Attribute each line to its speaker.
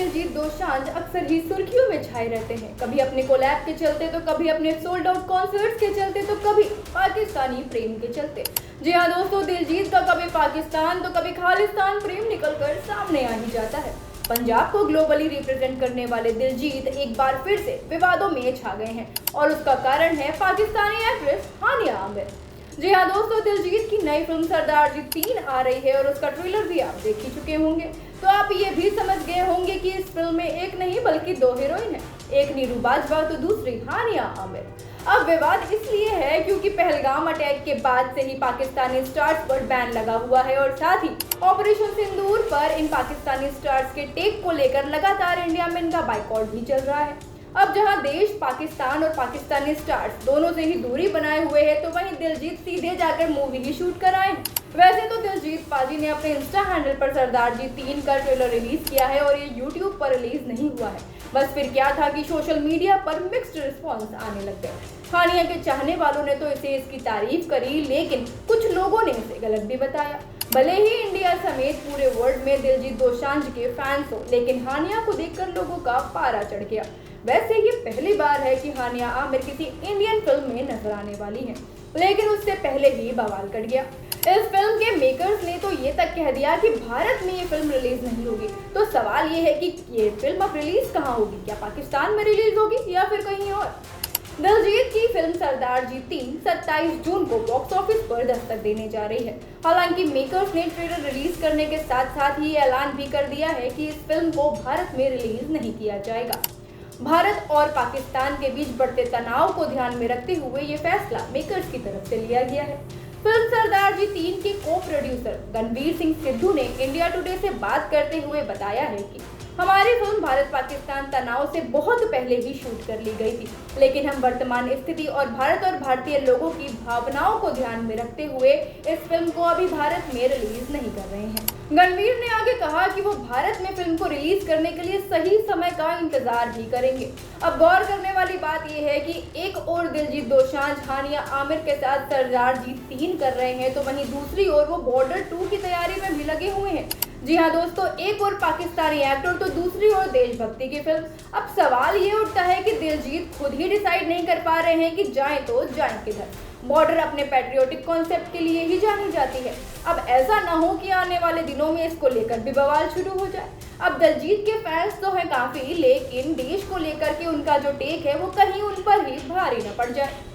Speaker 1: दिलजीत दोसांझ अक्सर ही सुर्खियों में छाए रहते हैं। कभी अपने कोलैब के चलते तो कभी अपने सोल्ड आउट कॉन्सर्ट्स के चलते तो कभी पाकिस्तानी प्रेम के चलते। जी हाँ दोस्तों, दिलजीत का कभी पाकिस्तान तो कभी खालिस्तान प्रेम निकलकर सामने आ ही जाता है। पंजाब को ग्लोबली रिप्रेजेंट करने वाले दिलजीत एक बार फिर से विवादों में छा गए हैं और उसका कारण है पाकिस्तानी एक्ट्रेस हानिया आमिर। जी हाँ दोस्तों, दिलजीत की नई फिल्म सरदार जी 3 आ रही है और उसका ट्रेलर भी आप देख ही चुके होंगे। तो आप ये भी समझ गए होंगे कि इस फिल्म में एक नहीं बल्कि 2 हीरोइन है, एक नीरू बाजवा तो दूसरी हानिया आमिर। अब विवाद इसलिए है क्योंकि पहलगाम अटैक के बाद से ही पाकिस्तानी स्टार्स पर बैन लगा हुआ है और साथ ही ऑपरेशन सिंदूर पर इन पाकिस्तानी स्टार्स के टेक को लेकर लगातार इंडिया में इनका बाइकआउट भी चल रहा है। अब जहां देश पाकिस्तान और पाकिस्तानी स्टार्स दोनों से ही दूरी बनाए हुए हैं, तो वहीं दिलजीत सीधे जाकर मूवी ही शूट कर आए हैं। वैसे तो दिलजीत पाजी ने अपने इंस्टा हैंडल पर सरदार जी 3 का ट्रेलर रिलीज किया है और ये यूट्यूब पर रिलीज नहीं हुआ है। बस फिर क्या था कि सोशल मीडिया पर मिक्स्ड रिस्पॉन्स आने लग गए। हानिया के चाहने वालों ने तो इसे इसकी तारीफ करी, लेकिन कुछ लोगों ने इसे गलत भी बताया। भले ही इंडिया समेत पूरे वर्ल्ड में दिलजीत दोसांझ के फैंस हो, लेकिन हानिया को देखकर लोगों का पारा चढ़ गया। वैसे ये पहली बार है कि हानिया आमिर किसी इंडियन फिल्म में नजर आने वाली हैं, लेकिन उससे पहले ही बवाल कट गया। इस फिल्म के मेकर्स ने तो ये तक कह दिया कि भारत में ये फिल्म रिलीज नहीं होगी। तो सवाल ये है कि ये फिल्म अब रिलीज कहाँ होगी? क्या पाकिस्तान में रिलीज होगी या फिर कहीं और? दिलजीत की फिल्म सरदार जी 3 27 जून को बॉक्स ऑफिस पर दस्तक देने जा रही है। हालांकि मेकर्स ने ट्रेलर रिलीज करने के साथ साथ ही ऐलान भी कर दिया है कि इस फिल्म को भारत में रिलीज नहीं किया जाएगा। भारत और पाकिस्तान के बीच बढ़ते तनाव को ध्यान में रखते हुए ये फैसला मेकर्स की तरफ से लिया गया है। फिल्म सरदार जी 3 के को प्रोड्यूसर गणवीर सिंह सिद्धू ने इंडिया टुडे से बात करते हुए बताया है कि हमारी फिल्म भारत पाकिस्तान तनाव से बहुत पहले ही शूट कर ली गई थी, लेकिन हम वर्तमान स्थिति और भारत और भारतीय लोगों की भावनाओं को ध्यान में रखते हुए इस फिल्म को अभी भारत में रिलीज नहीं कर रहे हैं। गणवीर ने आगे कहा कि वो भारत में फिल्म को रिलीज करने के लिए सही समय का इंतजार भी करेंगे। अब गौर करने वाली बात यह है कि एक और दिलजीत दोसांझ हानिया आमिर के साथ सरदार जी 3 कर रहे हैं, तो वहीं दूसरी ओर वो बॉर्डर 2 की तैयारी में भी लगे हुए हैं। जी हाँ दोस्तों, एक और पाकिस्तानी एक्टर तो दूसरी ओर देशभक्ति की फिल्म। अब सवाल ये उठता है कि दिलजीत खुद ही डिसाइड नहीं कर पा रहे हैं कि जाएं तो जाएं किधर। बॉर्डर अपने पैट्रियोटिक कॉन्सेप्ट के लिए ही जानी जाती है। अब ऐसा ना हो कि आने वाले दिनों में इसको लेकर भी बवाल शुरू हो जाए। अब दिलजीत के फैंस तो हैं काफी, लेकिन देश को लेकर के उनका जो टेक है वो कहीं उन पर ही भारी न पड़ जाए।